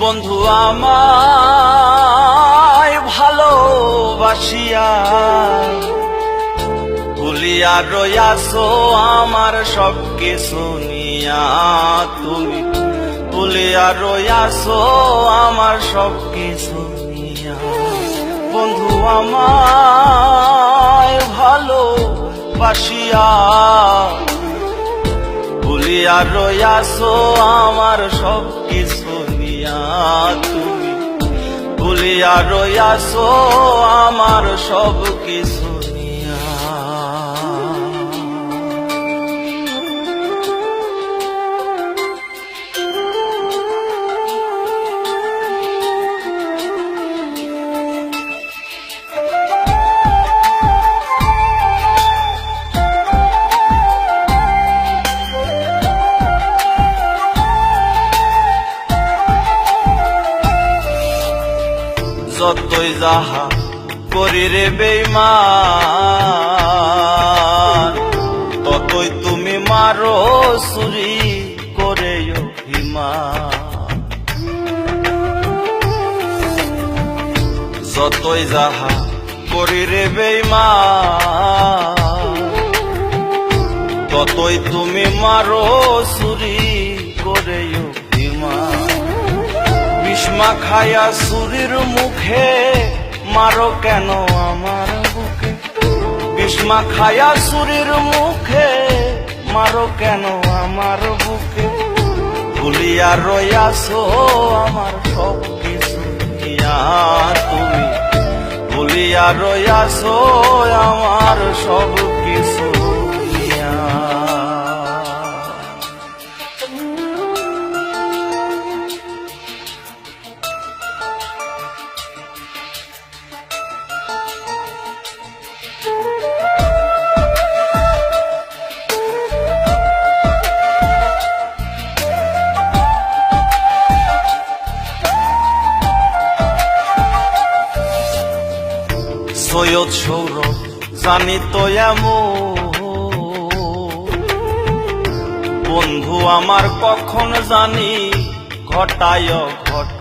বন্ধু আমায় ভালোবাসিয়া ভুলিয়া রইয়াছো আমার সব কিছু নিয়া, তুমি ভুলিয়া রইয়াছো আমার সব কিছু নিয়া। বন্ধু আমায় ভালোবাসিয়া ভুলিয়া রইয়াছো আমার সব কিছু নিয়া, তুমি ভুলিয়া রইয়াছো আমার সব কিছু নিয়া। যতই যাহা করি রে বেঈমান, ততই তুমি মারো চুরি করে অভিমান। যতই যাহা করি রে বেঈমান, ততই তুমি মারো চুরি করে অভিমান। বিষ্মা খায়া চুরির মুখে মারো কেন আমার বুকে, বিষ্মা খায়া চুরির মুখে মারো কেন আমার বুকে। ভুলিয়া রইয়াছো আমার সব কিছু নিয়া, তুমি ভুলিয়া রইয়াছো আমার সব কিছু নিয়া। সৈয়দ সৌরভ জানি তো এমন, বন্ধু আমার কখন জানি ঘটায় ঘট।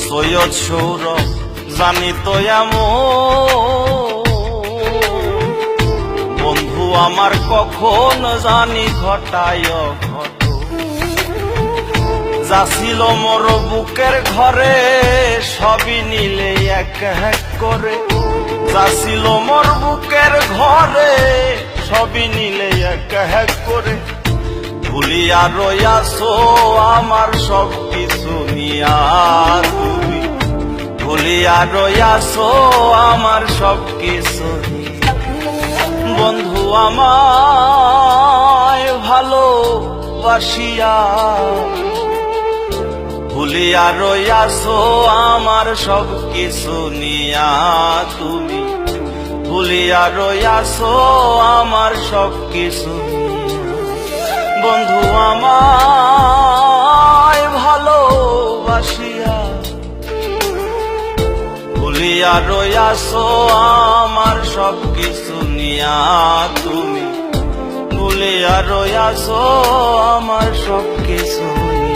সৈয়দ সৌরভ জানি তো এমন, বন্ধু আমার কখন জানি ঘটায় ঘট। যাছিল মোর বুকের ঘরে সবই নিলে এক এক করে, যাছিল মোর বুকের ঘরে সবই নিলে এক এক করে। ভুলিয়া রইয়াছো আমার সব কিছু নিয়া, তুমি ভুলিয়া রইয়াছো আমার সব কিছু নিয়া। বন্ধু আমায় ভালোবাসিয়া ভুলিয়া রইয়াছো আমার সব কিছু নিয়া, তুমি ভুলিয়া রইয়াছো আমার সব কিছু নিয়া। বন্ধু আমায় ভালোবাসিয়া ভুলিয়া রইয়াছো আমার সব কিছু নিয়া, তুমি ভুলিয়া রইয়াছো আমার সব কিছু নিয়া।